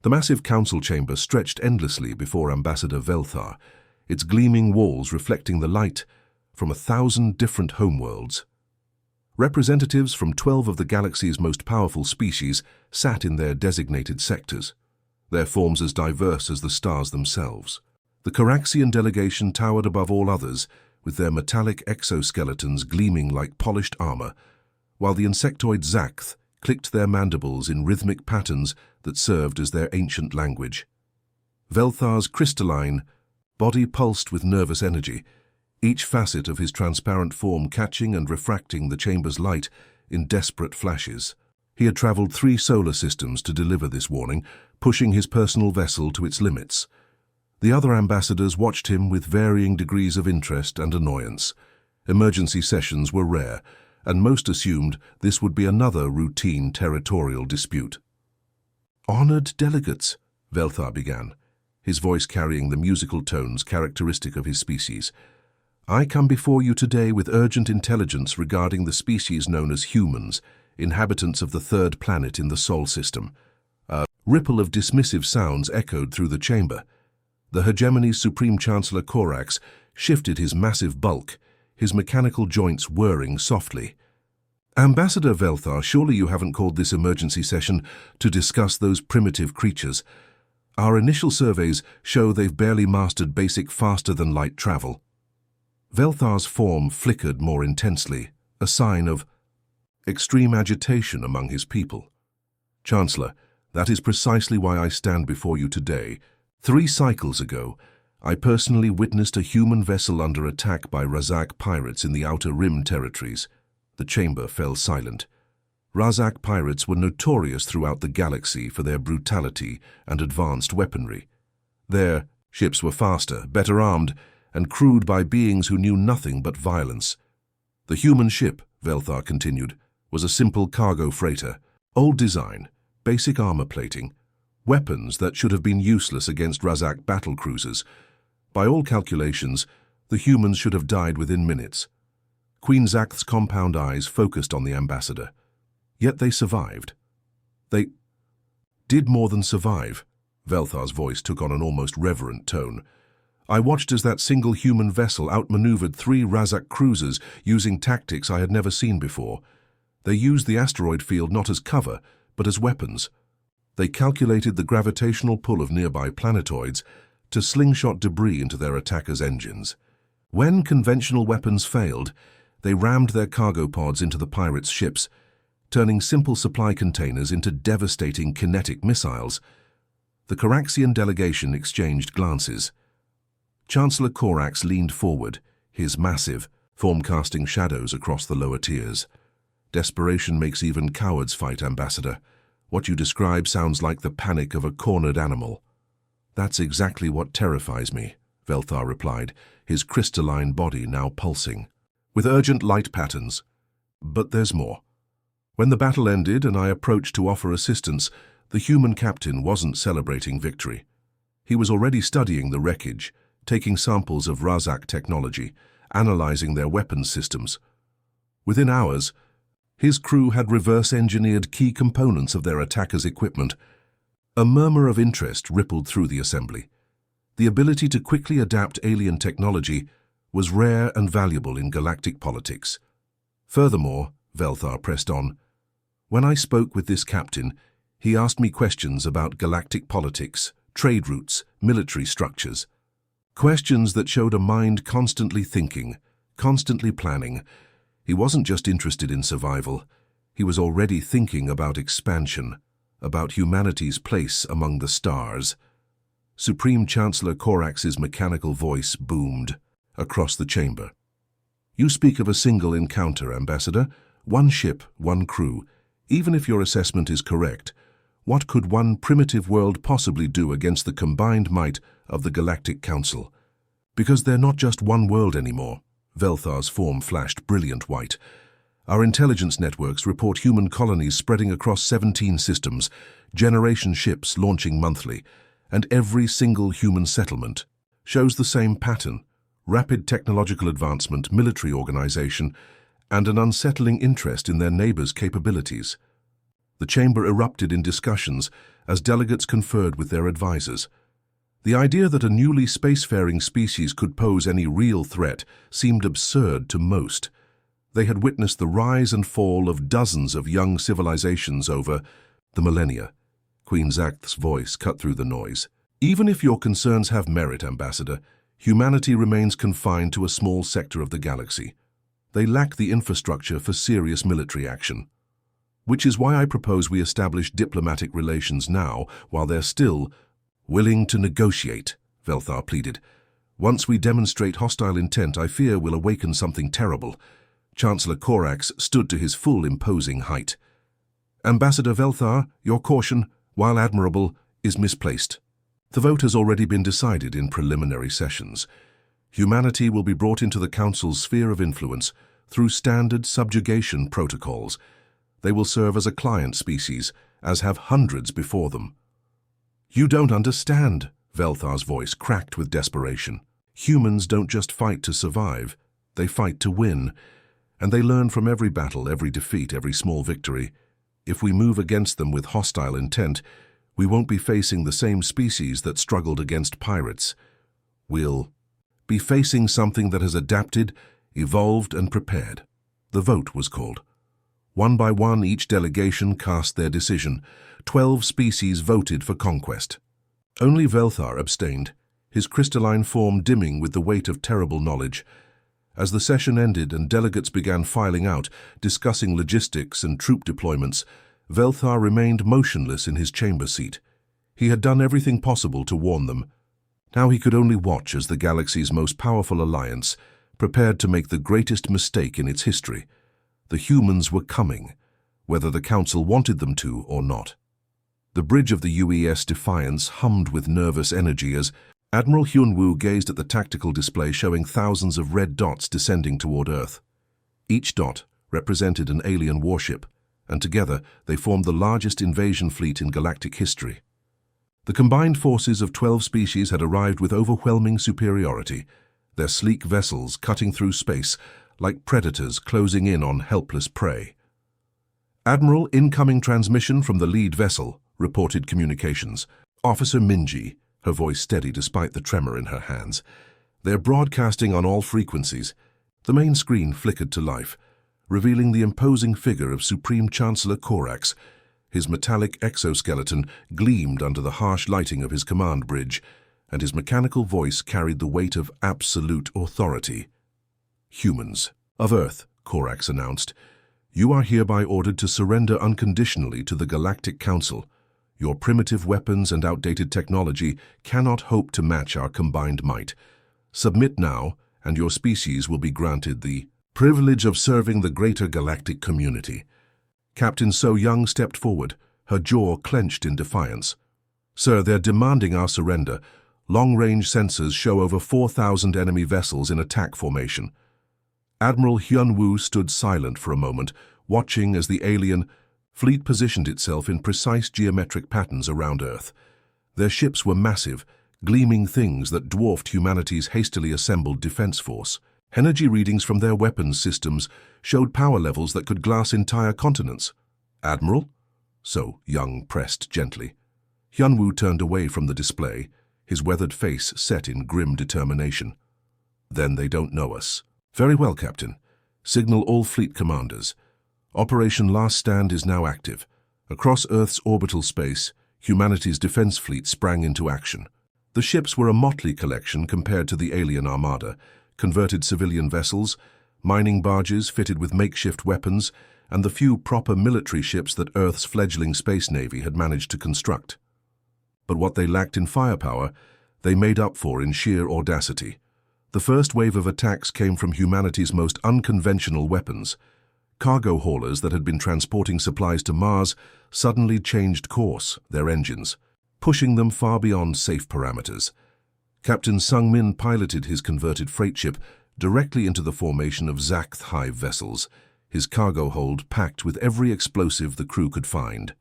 The massive council chamber stretched endlessly before Ambassador Velthar, its gleaming walls reflecting the light from 1,000 different homeworlds. Representatives from 12 of the galaxy's most powerful species sat in their designated sectors, their forms as diverse as the stars themselves. The Coraxian delegation towered above all others, with their metallic exoskeletons gleaming like polished armor, while the insectoid Zaxth clicked their mandibles in rhythmic patterns that served as their ancient language. Velthar's crystalline body pulsed with nervous energy, each facet of his transparent form catching and refracting the chamber's light in desperate flashes. He had traveled 3 solar systems to deliver this warning, pushing his personal vessel to its limits. The other ambassadors watched him with varying degrees of interest and annoyance. Emergency sessions were rare, and most assumed this would be another routine territorial dispute. "Honored delegates," Velthar began, his voice carrying the musical tones characteristic of his species. "I come before you today with urgent intelligence regarding the species known as humans, inhabitants of the 3rd planet in the Sol system." A ripple of dismissive sounds echoed through the chamber. The hegemony's Supreme Chancellor Corax shifted his massive bulk, his mechanical joints whirring softly. "Ambassador Velthar, surely you haven't called this emergency session to discuss those primitive creatures. Our initial surveys show they've barely mastered basic faster-than-light travel." Velthar's form flickered more intensely, a sign of extreme agitation among his people. "Chancellor, that is precisely why I stand before you today. 3 cycles ago, I personally witnessed a human vessel under attack by Razak pirates in the Outer Rim territories." The chamber fell silent. Razak pirates were notorious throughout the galaxy for their brutality and advanced weaponry. Their ships were faster, better armed, and crewed by beings who knew nothing but violence. "The human ship," Velthar continued, "was a simple cargo freighter, old design, basic armor plating, weapons that should have been useless against Razak battle cruisers. By all calculations, the humans should have died within minutes." Queen Zaxth's compound eyes focused on the ambassador. "Yet they survived." "They did more than survive," Velthar's voice took on an almost reverent tone. "I watched as that single human vessel outmaneuvered 3 Razak cruisers using tactics I had never seen before. They used the asteroid field not as cover, but as weapons. They calculated the gravitational pull of nearby planetoids to slingshot debris into their attackers' engines. When conventional weapons failed, they rammed their cargo pods into the pirates' ships, turning simple supply containers into devastating kinetic missiles." The Coraxian delegation exchanged glances. Chancellor Corax leaned forward, his massive form casting shadows across the lower tiers. "Desperation makes even cowards fight, Ambassador. What you describe sounds like the panic of a cornered animal." "That's exactly what terrifies me," Velthar replied, his crystalline body now pulsing with urgent light patterns. "But there's more. When the battle ended and I approached to offer assistance, the human captain wasn't celebrating victory. He was already studying the wreckage, taking samples of Razak technology, analyzing their weapons systems. Within hours, his crew had reverse-engineered key components of their attackers' equipment." A murmur of interest rippled through the assembly. The ability to quickly adapt alien technology was rare and valuable in galactic politics. "Furthermore," Velthar pressed on, "when I spoke with this captain, he asked me questions about galactic politics, trade routes, military structures. Questions that showed a mind constantly thinking, constantly planning. He wasn't just interested in survival. He was already thinking about expansion, about humanity's place among the stars." Supreme Chancellor Corax's mechanical voice boomed across the chamber. "You speak of a single encounter, Ambassador. 1 ship, 1 crew. Even if your assessment is correct, what could one primitive world possibly do against the combined might of the Galactic Council? Because they're not just one world anymore." Velthar's form flashed brilliant white. "Our intelligence networks report human colonies spreading across 17 systems, generation ships launching monthly, and every single human settlement shows the same pattern: rapid technological advancement, military organization, and an unsettling interest in their neighbors' capabilities." The chamber erupted in discussions as delegates conferred with their advisors. The idea that a newly spacefaring species could pose any real threat seemed absurd to most. They had witnessed the rise and fall of dozens of young civilizations over the millennia. Queen Zacht's voice cut through the noise. Even if your concerns have merit, Ambassador, humanity remains confined to a small sector of the galaxy. They lack the infrastructure for serious military action. Which is why I propose we establish diplomatic relations now, while they're still willing to negotiate, Velthar pleaded. Once we demonstrate hostile intent, I fear we'll awaken something terrible. Chancellor Corax stood to his full imposing height. Ambassador Velthar, your caution, while admirable, is misplaced. The vote has already been decided in preliminary sessions. Humanity will be brought into the Council's sphere of influence through standard subjugation protocols. They will serve as a client species, as have hundreds before them. You don't understand, Velthar's voice cracked with desperation. Humans don't just fight to survive, they fight to win. And they learn from every battle, every defeat, every small victory. If we move against them with hostile intent, we won't be facing the same species that struggled against pirates. We'll be facing something that has adapted, evolved, and prepared. The vote was called. One by one, each delegation cast their decision. 12 species voted for conquest. Only Velthar abstained, his crystalline form dimming with the weight of terrible knowledge. As the session ended and delegates began filing out, discussing logistics and troop deployments, Velthar remained motionless in his chamber seat. He had done everything possible to warn them. Now he could only watch as the galaxy's most powerful alliance prepared to make the greatest mistake in its history. The humans were coming, whether the Council wanted them to or not. The bridge of the UES Defiance hummed with nervous energy as Admiral Hyunwoo gazed at the tactical display showing thousands of red dots descending toward Earth. Each dot represented an alien warship, and together they formed the largest invasion fleet in galactic history. The combined forces of 12 species had arrived with overwhelming superiority, their sleek vessels cutting through space like predators closing in on helpless prey. Admiral, incoming transmission from the lead vessel, reported communications. Officer Minji, her voice steady despite the tremor in her hands. They're broadcasting on all frequencies. The main screen flickered to life, revealing the imposing figure of Supreme Chancellor Corax. His metallic exoskeleton gleamed under the harsh lighting of his command bridge, and his mechanical voice carried the weight of absolute authority. Humans of Earth, Corax announced, you are hereby ordered to surrender unconditionally to the Galactic Council. Your primitive weapons and outdated technology cannot hope to match our combined might. Submit now, and your species will be granted the privilege of serving the greater galactic community. Captain So Young stepped forward, her jaw clenched in defiance. Sir, they're demanding our surrender. Long-range sensors show over 4,000 enemy vessels in attack formation. Admiral Hyunwoo stood silent for a moment, watching as the alien fleet positioned itself in precise geometric patterns around Earth. Their ships were massive, gleaming things that dwarfed humanity's hastily assembled defense force. Energy readings from their weapons systems showed power levels that could glass entire continents. Admiral? So Young pressed gently. Hyunwoo turned away from the display, his weathered face set in grim determination. Then they don't know us. Very well, Captain. Signal all fleet commanders. Operation Last Stand is now active. Across Earth's orbital space, humanity's defense fleet sprang into action. The ships were a motley collection compared to the alien armada, converted civilian vessels, mining barges fitted with makeshift weapons, and the few proper military ships that Earth's fledgling space navy had managed to construct. But what they lacked in firepower, they made up for in sheer audacity. The first wave of attacks came from humanity's most unconventional weapons. Cargo haulers that had been transporting supplies to Mars suddenly changed course, their engines, pushing them far beyond safe parameters. Captain Sung-min piloted his converted freight ship directly into the formation of Zacht hive vessels, his cargo hold packed with every explosive the crew could find.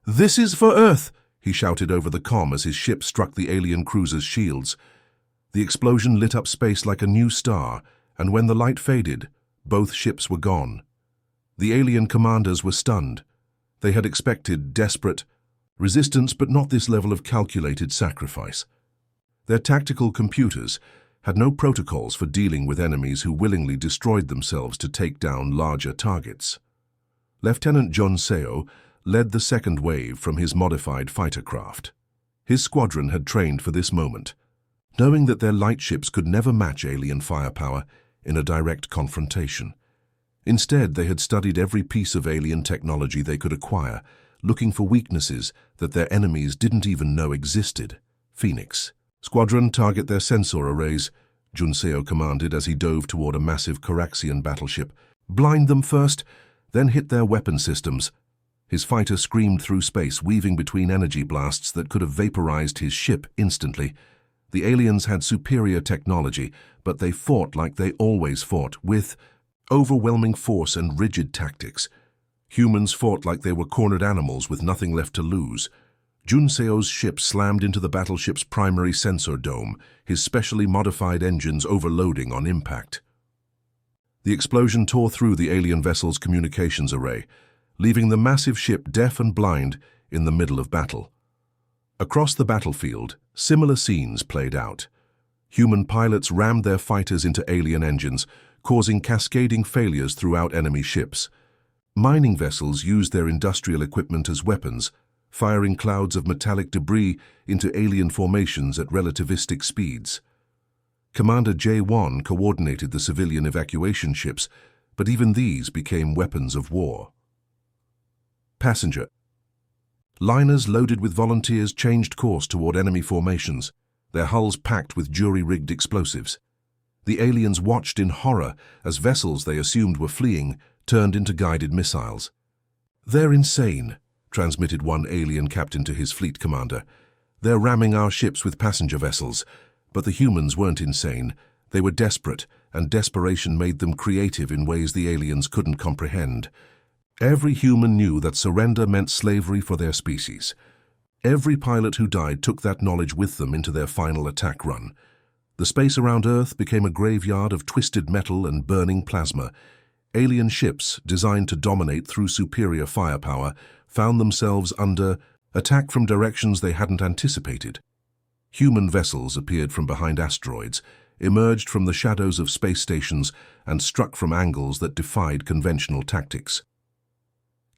"This is for Earth!" he shouted over the comm as his ship struck the alien cruiser's shields. The explosion lit up space like a new star, and when the light faded, both ships were gone. The alien commanders were stunned. They had expected desperate, Resistance, but not this level of calculated sacrifice. Their tactical computers had no protocols for dealing with enemies who willingly destroyed themselves to take down larger targets. Lieutenant John Seo led the second wave from his modified fighter craft. His squadron had trained for this moment, knowing that their light ships could never match alien firepower in a direct confrontation. Instead, they had studied every piece of alien technology they could acquire, looking for weaknesses that their enemies didn't even know existed. Phoenix. Squadron, target their sensor arrays, Junseo commanded as he dove toward a massive Coraxian battleship. Blind them first, then hit their weapon systems. His fighter screamed through space, weaving between energy blasts that could have vaporized his ship instantly. The aliens had superior technology, but they fought like they always fought, with overwhelming force and rigid tactics. Humans fought like they were cornered animals with nothing left to lose. Junseo's ship slammed into the battleship's primary sensor dome, his specially modified engines overloading on impact. The explosion tore through the alien vessel's communications array, leaving the massive ship deaf and blind in the middle of battle. Across the battlefield, similar scenes played out. Human pilots rammed their fighters into alien engines, causing cascading failures throughout enemy ships. Mining vessels used their industrial equipment as weapons, firing clouds of metallic debris into alien formations at relativistic speeds. Commander J-1 coordinated the civilian evacuation ships, but even these became weapons of war. Passenger. Liners loaded with volunteers changed course toward enemy formations, their hulls packed with jury-rigged explosives. The aliens watched in horror as vessels they assumed were fleeing turned into guided missiles. "They're insane," transmitted one alien captain to his fleet commander. "They're ramming our ships with passenger vessels." But the humans weren't insane. They were desperate, and desperation made them creative in ways the aliens couldn't comprehend. Every human knew that surrender meant slavery for their species. Every pilot who died took that knowledge with them into their final attack run. The space around Earth became a graveyard of twisted metal and burning plasma. Alien ships, designed to dominate through superior firepower, found themselves under attack from directions they hadn't anticipated. Human vessels appeared from behind asteroids, emerged from the shadows of space stations, and struck from angles that defied conventional tactics.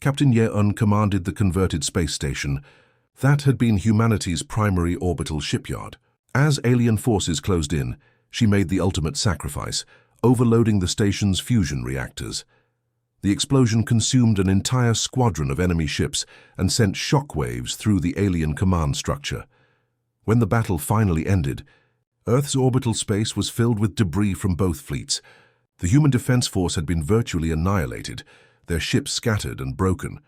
Captain Ye-un commanded the converted space station. That had been humanity's primary orbital shipyard. As alien forces closed in, she made the ultimate sacrifice, overloading the station's fusion reactors. The explosion consumed an entire squadron of enemy ships and sent shockwaves through the alien command structure. When the battle finally ended, Earth's orbital space was filled with debris from both fleets. The human defense force had been virtually annihilated, their ships scattered and broken.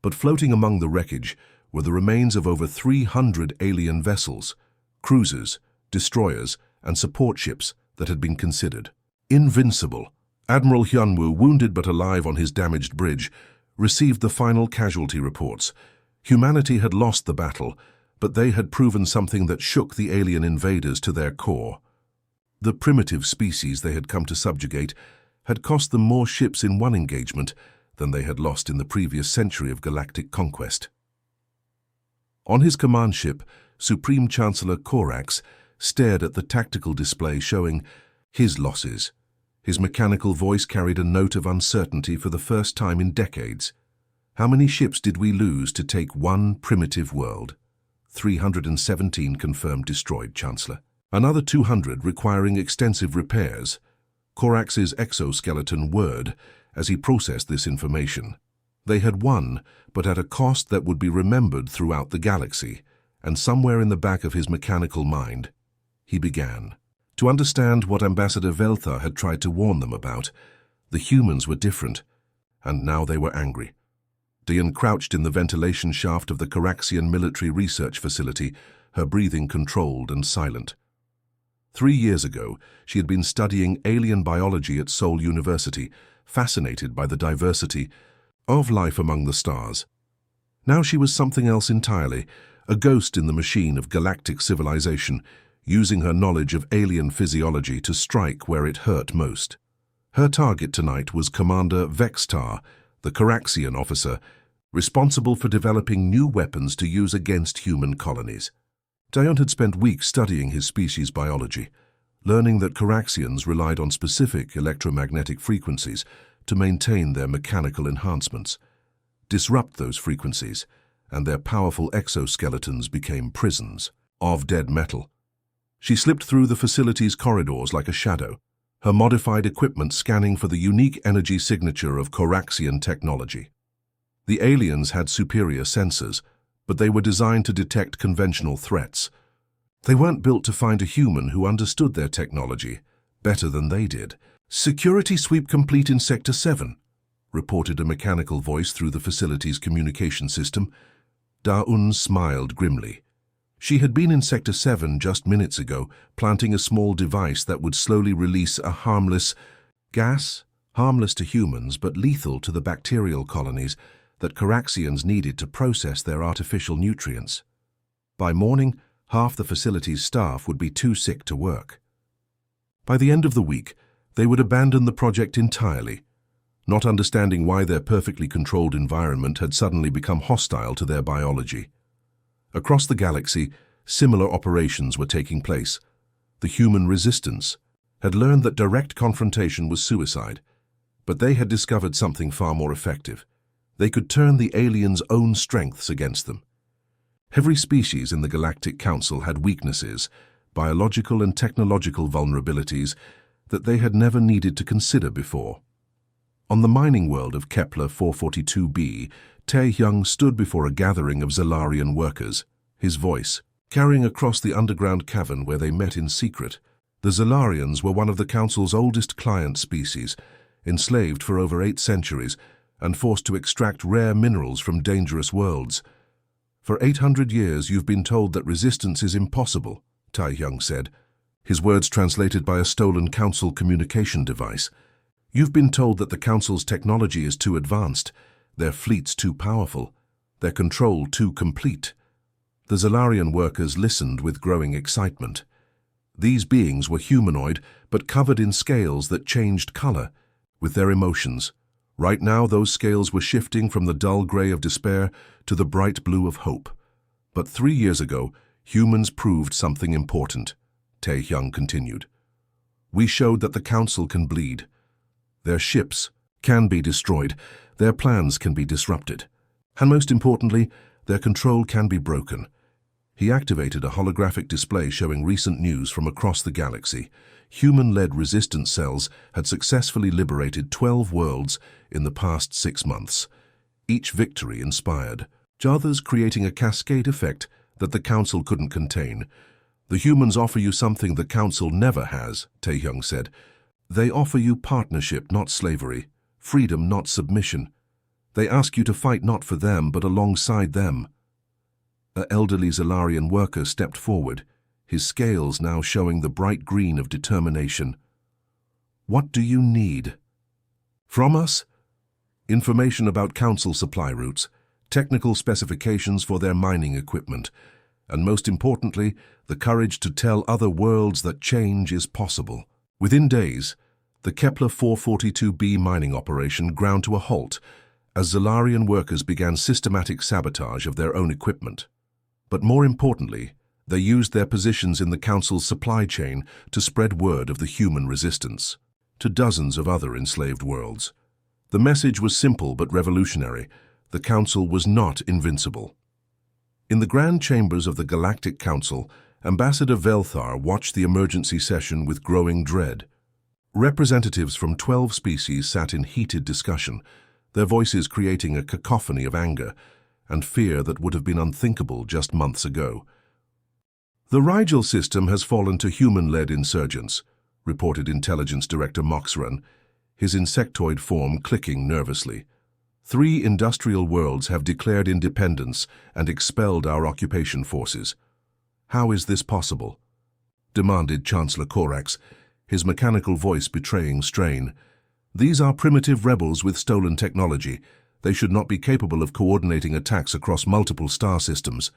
But floating among the wreckage were the remains of over 300 alien vessels, cruisers, destroyers, and support ships that had been considered invincible. Admiral Hyunwoo, wounded but alive on his damaged bridge, received the final casualty reports. Humanity had lost the battle, but they had proven something that shook the alien invaders to their core. The primitive species they had come to subjugate had cost them more ships in one engagement than they had lost in the previous century of galactic conquest. On his command ship, Supreme Chancellor Corax stared at the tactical display showing his losses. His mechanical voice carried a note of uncertainty for the first time in decades. "How many ships did we lose to take one primitive world?" 317 confirmed destroyed, Chancellor. Another 200 requiring extensive repairs. Corax's exoskeleton whirred as he processed this information. They had won, but at a cost that would be remembered throughout the galaxy, and somewhere in the back of his mechanical mind, he began to understand what Ambassador Velthar had tried to warn them about. The humans were different, and now they were angry. Diane crouched in the ventilation shaft of the Coraxian military research facility, her breathing controlled and silent. 3 years ago, she had been studying alien biology at Seoul University, fascinated by the diversity of life among the stars. Now she was something else entirely, a ghost in the machine of galactic civilization, using her knowledge of alien physiology to strike where it hurt most. Her target tonight was Commander Vextar, the Coraxian officer, responsible for developing new weapons to use against human colonies. Dion had spent weeks studying his species' biology, learning that Coraxians relied on specific electromagnetic frequencies to maintain their mechanical enhancements. Disrupt those frequencies, and their powerful exoskeletons became prisons of dead metal. She slipped through the facility's corridors like a shadow, her modified equipment scanning for the unique energy signature of Coraxian technology. The aliens had superior sensors, but they were designed to detect conventional threats. They weren't built to find a human who understood their technology better than they did. "Security sweep complete in Sector 7, reported a mechanical voice through the facility's communication system. Da-Un smiled grimly. She had been in Sector 7 just minutes ago, planting a small device that would slowly release a harmless gas, harmless to humans but lethal to the bacterial colonies that Coraxians needed to process their artificial nutrients. By morning, half the facility's staff would be too sick to work. By the end of the week, they would abandon the project entirely, not understanding why their perfectly controlled environment had suddenly become hostile to their biology. Across the galaxy, similar operations were taking place. The human resistance had learned that direct confrontation was suicide, but they had discovered something far more effective. They could turn the aliens' own strengths against them. Every species in the Galactic Council had weaknesses, biological and technological vulnerabilities that they had never needed to consider before. On the mining world of Kepler 442b, Tae-Hyung stood before a gathering of Zalarian workers, his voice carrying across the underground cavern where they met in secret. The Zalarians were one of the Council's oldest client species, enslaved for over 8 centuries and forced to extract rare minerals from dangerous worlds. "For 800 years you've been told that resistance is impossible," Tae-Hyung said, his words translated by a stolen Council communication device. "You've been told that the Council's technology is too advanced, their fleets too powerful, their control too complete." The Zalarian workers listened with growing excitement. These beings were humanoid, but covered in scales that changed color with their emotions. Right now, those scales were shifting from the dull gray of despair to the bright blue of hope. But 3 years ago, humans proved something important, Tae-Hyung continued. "We showed that the Council can bleed. Their ships can be destroyed, their plans can be disrupted, and most importantly, their control can be broken." He activated a holographic display showing recent news from across the galaxy. Human-led resistance cells had successfully liberated 12 worlds in the past 6 months. Each victory inspired others, creating a cascade effect that the Council couldn't contain. "The humans offer you something the Council never has," Tae-Hyung said. "They offer you partnership, not slavery, freedom, not submission. They ask you to fight not for them, but alongside them." An elderly Zalarian worker stepped forward, his scales now showing the bright green of determination. "What do you need?" "From us?" "Information about Council supply routes, technical specifications for their mining equipment, and most importantly, the courage to tell other worlds that change is possible." Within days, the Kepler 442b mining operation ground to a halt as Zalarian workers began systematic sabotage of their own equipment. But more importantly, they used their positions in the Council's supply chain to spread word of the human resistance to dozens of other enslaved worlds. The message was simple but revolutionary. The Council was not invincible. In the grand chambers of the Galactic Council, Ambassador Velthar watched the emergency session with growing dread. Representatives from 12 species sat in heated discussion, their voices creating a cacophony of anger and fear that would have been unthinkable just months ago. "The Rigel system has fallen to human-led insurgents," reported Intelligence Director Moxran, his insectoid form clicking nervously. 3 industrial worlds have declared independence and expelled our occupation forces. "How is this possible?" demanded Chancellor Corax, his mechanical voice betraying strain. "These are primitive rebels with stolen technology. They should not be capable of coordinating attacks across multiple star systems."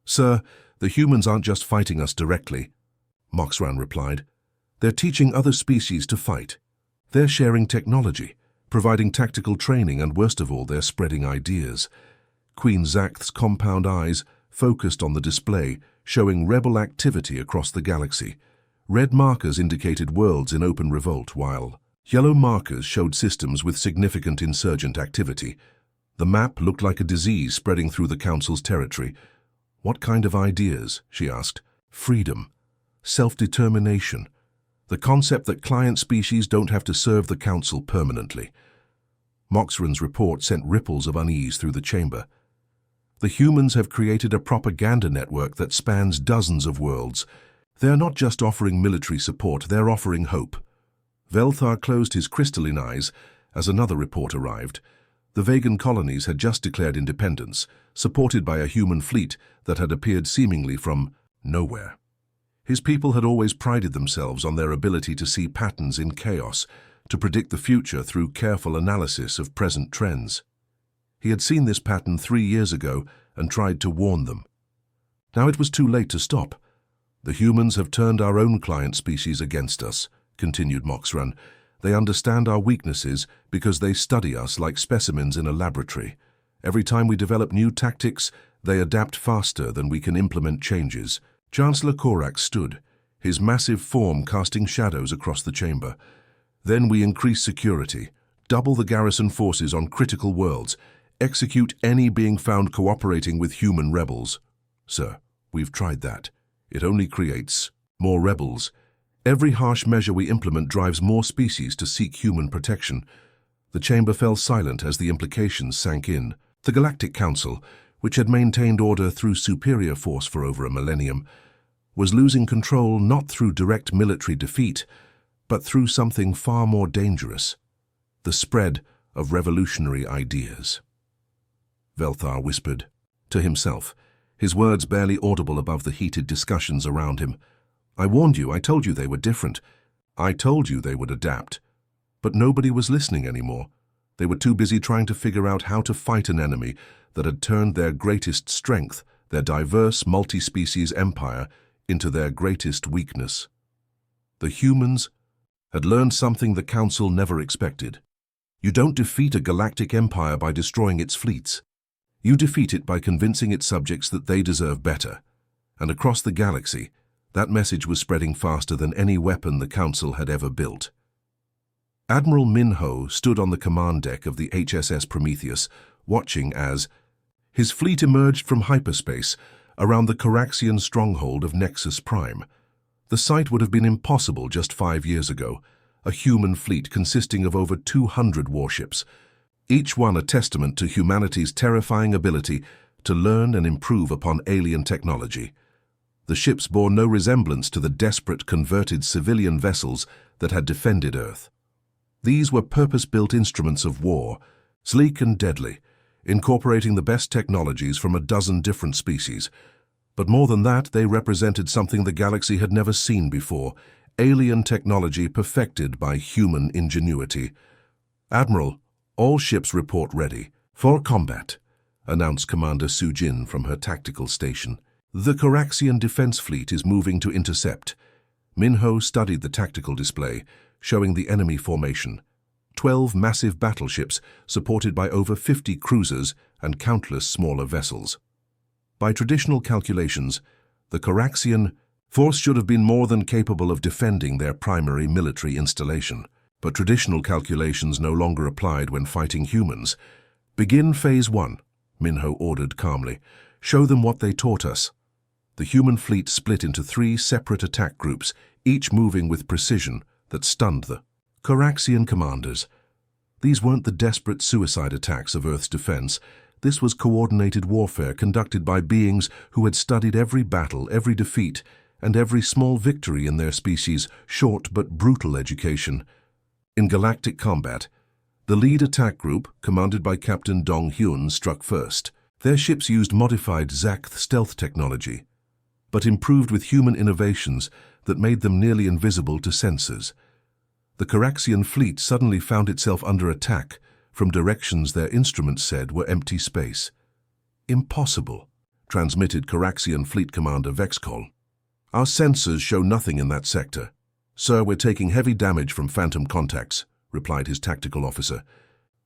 "Sir, the humans aren't just fighting us directly," Moxran replied. "They're teaching other species to fight. They're sharing technology, providing tactical training, and worst of all, they're spreading ideas. Queen Zaxth's compound eyes focused on the display, showing rebel activity across the galaxy. Red markers indicated worlds in open revolt, while yellow markers showed systems with significant insurgent activity. The map looked like a disease spreading through the Council's territory. "What kind of ideas?" she asked. "Freedom, self-determination, the concept that client species don't have to serve the Council permanently." Moxran's report sent ripples of unease through the chamber. "The humans have created a propaganda network that spans dozens of worlds. They're not just offering military support, they're offering hope." Velthar closed his crystalline eyes as another report arrived. The Vegan colonies had just declared independence, supported by a human fleet that had appeared seemingly from nowhere. His people had always prided themselves on their ability to see patterns in chaos, to predict the future through careful analysis of present trends. He had seen this pattern 3 years ago and tried to warn them. Now it was too late to stop. "The humans have turned our own client species against us," continued Moxran. "They understand our weaknesses because they study us like specimens in a laboratory. Every time we develop new tactics, they adapt faster than we can implement changes." Chancellor Korak stood, his massive form casting shadows across the chamber. "Then we increase security, double the garrison forces on critical worlds, execute any being found cooperating with human rebels." "Sir, we've tried that. It only creates more rebels. Every harsh measure we implement drives more species to seek human protection." The chamber fell silent as the implications sank in. The Galactic Council, which had maintained order through superior force for over a millennium, was losing control not through direct military defeat, but through something far more dangerous: the spread of revolutionary ideas. Velthar whispered to himself, his words barely audible above the heated discussions around him. "I warned you, I told you they were different. I told you they would adapt." But nobody was listening anymore. They were too busy trying to figure out how to fight an enemy that had turned their greatest strength, their diverse multi-species empire, into their greatest weakness. The humans had learned something the Council never expected. You don't defeat a galactic empire by destroying its fleets. You defeat it by convincing its subjects that they deserve better. And across the galaxy, that message was spreading faster than any weapon the Council had ever built. Admiral Minho stood on the command deck of the HSS Prometheus, watching as his fleet emerged from hyperspace around the Coraxian stronghold of Nexus Prime. The sight would have been impossible just 5 years ago, a human fleet consisting of over 200 warships, each one a testament to humanity's terrifying ability to learn and improve upon alien technology. The ships bore no resemblance to the desperate converted civilian vessels that had defended Earth. These were purpose-built instruments of war, sleek and deadly, incorporating the best technologies from a dozen different species. But more than that, they represented something the galaxy had never seen before: alien technology perfected by human ingenuity. "Admiral, all ships report ready for combat," announced Commander Sujin from her tactical station. "The Coraxian defense fleet is moving to intercept." Minho studied the tactical display, showing the enemy formation: 12 massive battleships supported by over 50 cruisers and countless smaller vessels. By traditional calculations, the Coraxian force should have been more than capable of defending their primary military installation. But traditional calculations no longer applied when fighting humans. "Begin Phase 1, Minho ordered calmly. "Show them what they taught us." The human fleet split into 3 separate attack groups, each moving with precision that stunned the Coraxian commanders. These weren't the desperate suicide attacks of Earth's defense. This was coordinated warfare conducted by beings who had studied every battle, every defeat, and every small victory in their species' short but brutal education. In galactic combat, the lead attack group, commanded by Captain Dong Hyun, struck first. Their ships used modified Zaxth stealth technology, but improved with human innovations that made them nearly invisible to sensors. The Coraxian fleet suddenly found itself under attack from directions their instruments said were empty space. "Impossible," transmitted Coraxian Fleet Commander Vexcol. "Our sensors show nothing in that sector. Sir, we're taking heavy damage from phantom contacts. replied his tactical officer.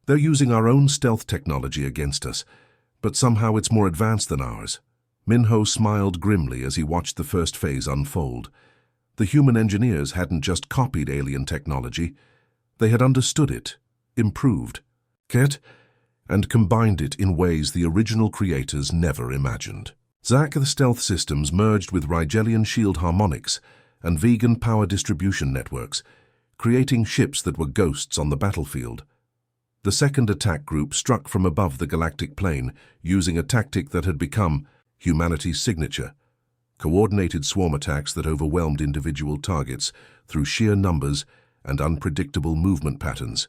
"They're using our own stealth technology against us, but somehow it's more advanced than ours." Minho smiled grimly as he watched the first phase unfold. The human engineers hadn't just copied alien technology, they had understood it, improved it, and combined it in ways the original creators never imagined. The stealth systems merged with Rigelian shield harmonics and vegan power distribution networks, creating ships that were ghosts on the battlefield. The second attack group struck from above the galactic plane, using a tactic that had become humanity's signature: coordinated swarm attacks that overwhelmed individual targets through sheer numbers and unpredictable movement patterns.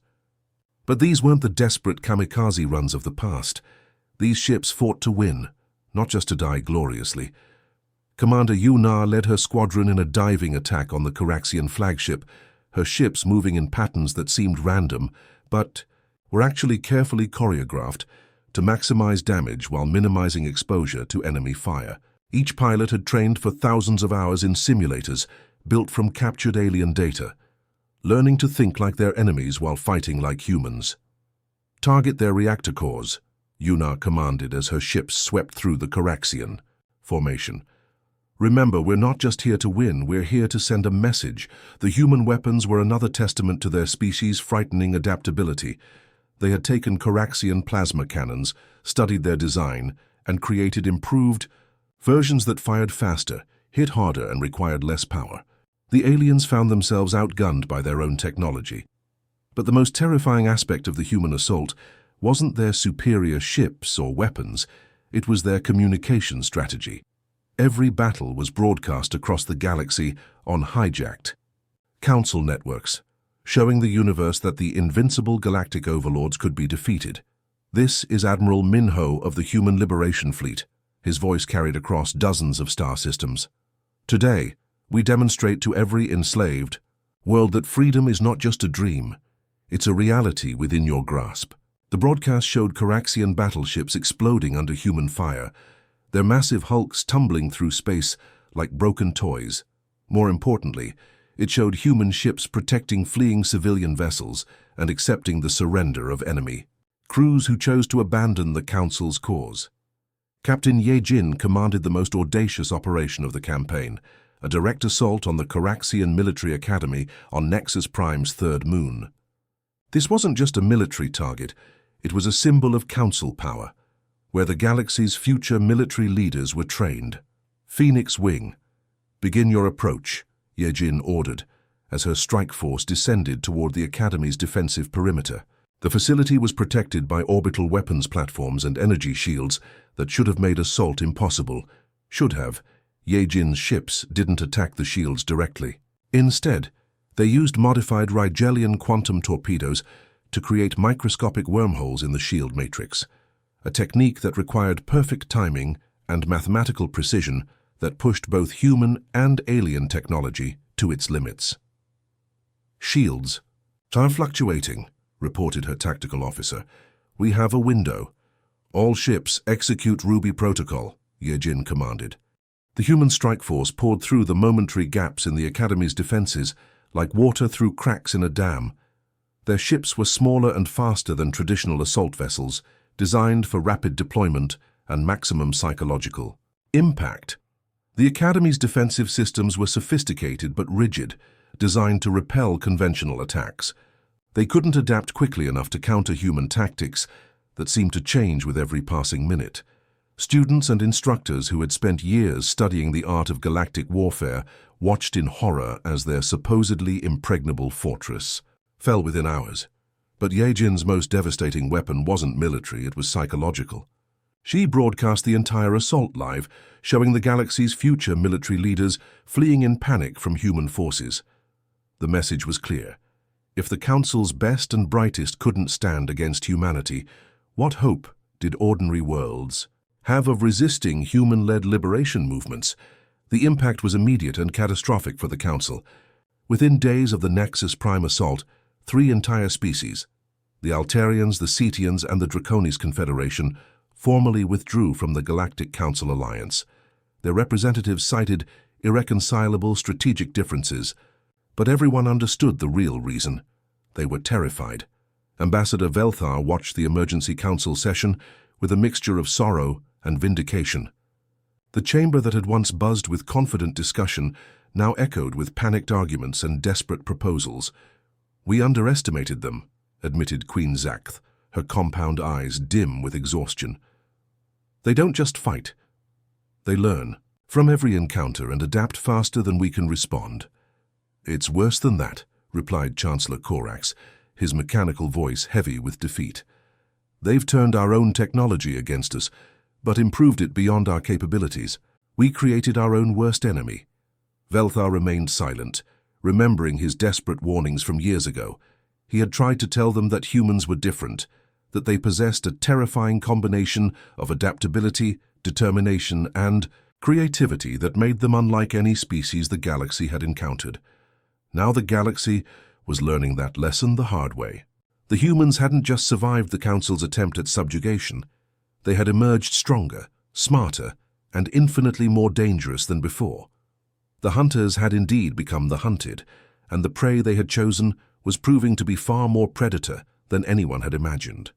But these weren't the desperate kamikaze runs of the past. These ships fought to win, not just to die gloriously. Commander Yunar led her squadron in a diving attack on the Caraxian flagship, her ships moving in patterns that seemed random, but were actually carefully choreographed to maximize damage while minimizing exposure to enemy fire. Each pilot had trained for thousands of hours in simulators built from captured alien data, learning to think like their enemies while fighting like humans. "Target their reactor cores," Yunar commanded as her ships swept through the Caraxian formation. "Remember, we're not just here to win, we're here to send a message." The human weapons were another testament to their species' frightening adaptability. They had taken Caraxian plasma cannons, studied their design, and created improved versions that fired faster, hit harder, and required less power. The aliens found themselves outgunned by their own technology. But the most terrifying aspect of the human assault wasn't their superior ships or weapons, it was their communication strategy. Every battle was broadcast across the galaxy on hijacked council networks, showing the universe that the invincible galactic overlords could be defeated. "This is Admiral Minho of the Human Liberation Fleet," his voice carried across dozens of star systems. "Today, we demonstrate to every enslaved world that freedom is not just a dream, it's a reality within your grasp." The broadcast showed Caraxian battleships exploding under human fire, their massive hulks tumbling through space like broken toys. More importantly, it showed human ships protecting fleeing civilian vessels and accepting the surrender of enemy crews who chose to abandon the Council's cause. Captain Ye Jin commanded the most audacious operation of the campaign, a direct assault on the Caraxian Military Academy on Nexus Prime's third moon. This wasn't just a military target, it was a symbol of Council power, where the galaxy's future military leaders were trained. "Phoenix Wing, begin your approach," Ye Jin ordered, as her strike force descended toward the Academy's defensive perimeter. The facility was protected by orbital weapons platforms and energy shields that should have made assault impossible. Should have. Ye Jin's ships didn't attack the shields directly. Instead, they used modified Rigelian quantum torpedoes to create microscopic wormholes in the shield matrix, a technique that required perfect timing and mathematical precision that pushed both human and alien technology to its limits. "Shields are fluctuating," reported her tactical officer. "We have a window. All ships execute Ruby Protocol," Ye Jin commanded. The human strike force poured through the momentary gaps in the Academy's defenses like water through cracks in a dam. Their ships were smaller and faster than traditional assault vessels, designed for rapid deployment and maximum psychological impact. The Academy's defensive systems were sophisticated but rigid, designed to repel conventional attacks. They couldn't adapt quickly enough to counter human tactics that seemed to change with every passing minute. Students and instructors who had spent years studying the art of galactic warfare watched in horror as their supposedly impregnable fortress fell within hours. But Ye Jin's most devastating weapon wasn't military, it was psychological. She broadcast the entire assault live, showing the galaxy's future military leaders fleeing in panic from human forces. The message was clear. If the Council's best and brightest couldn't stand against humanity, what hope did ordinary worlds have of resisting human-led liberation movements? The impact was immediate and catastrophic for the Council. Within days of the Nexus Prime assault, 3 entire species, the Altarians, the Cetians, and the Draconis Confederation, formally withdrew from the Galactic Council Alliance. Their representatives cited irreconcilable strategic differences, but everyone understood the real reason. They were terrified. Ambassador Velthar watched the emergency council session with a mixture of sorrow and vindication. The chamber that had once buzzed with confident discussion now echoed with panicked arguments and desperate proposals. "We underestimated them," admitted Queen Zakth, her compound eyes dim with exhaustion. "They don't just fight. They learn from every encounter and adapt faster than we can respond." "It's worse than that," replied Chancellor Corax, his mechanical voice heavy with defeat. "They've turned our own technology against us, but improved it beyond our capabilities. We created our own worst enemy." Velthar remained silent, remembering his desperate warnings from years ago. He had tried to tell them that humans were different, that they possessed a terrifying combination of adaptability, determination, and creativity that made them unlike any species the galaxy had encountered. Now the galaxy was learning that lesson the hard way. The humans hadn't just survived the Council's attempt at subjugation. They had emerged stronger, smarter, and infinitely more dangerous than before. The hunters had indeed become the hunted, and the prey they had chosen was proving to be far more predator than anyone had imagined.